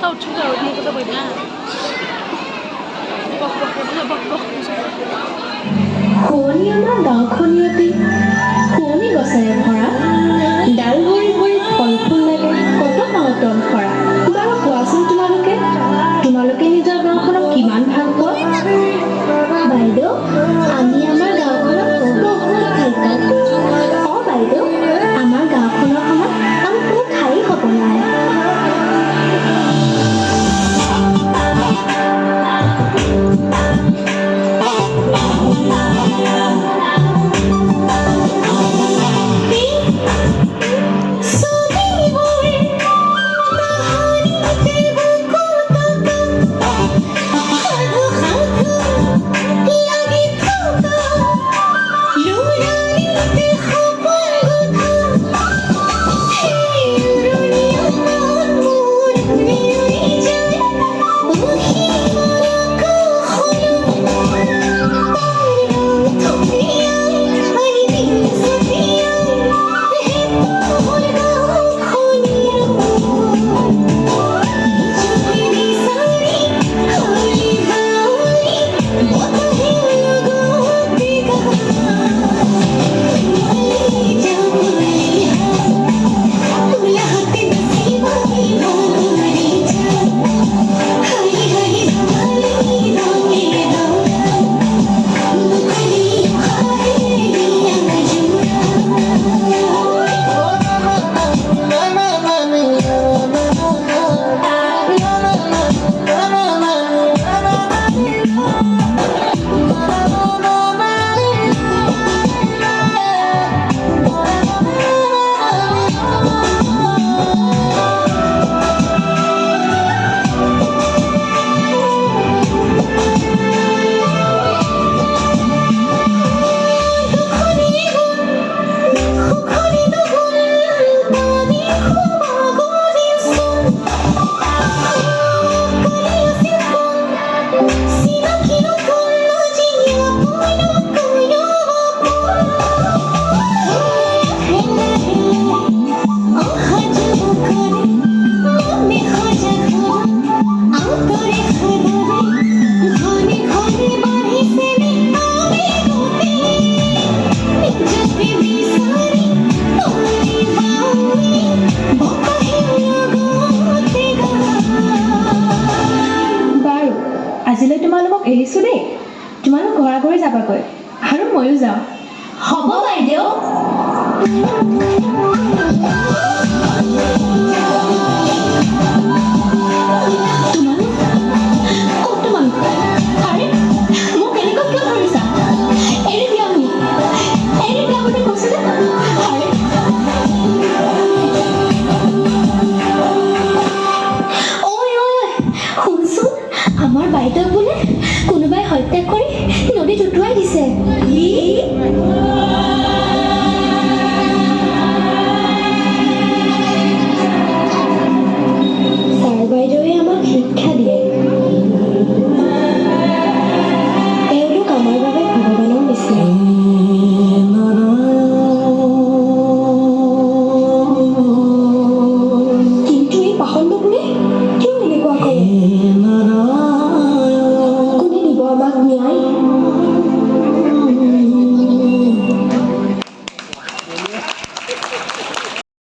Tao chưa rồi đi có sao nha. শুৱনি আমাৰ গাঁওখনিয়তে শুৱনি গছেৰে ভৰা ডাল ভৰি ভৰি ফল ফুল লাগে কত পাওঁতন ভৰা বাৰু কোৱাচোন তোমালোকে নিজৰ গাঁওখনক কিমান ভাল পোৱা বাইদেউ আমি আমাৰ গাঁওখনক বহুত ভাল পাওঁ বাইদেউ আমাৰ গাঁওখনৰ সমান আন কোনো ঠাই হ'ব নোৱাৰে আজিলৈ তোমালোকক এৰিছো দেই তোমালোক ঘৰা ঘৰি যাবাগৈ আৰু ময়ো যাওঁ হ'ব বাইদেউ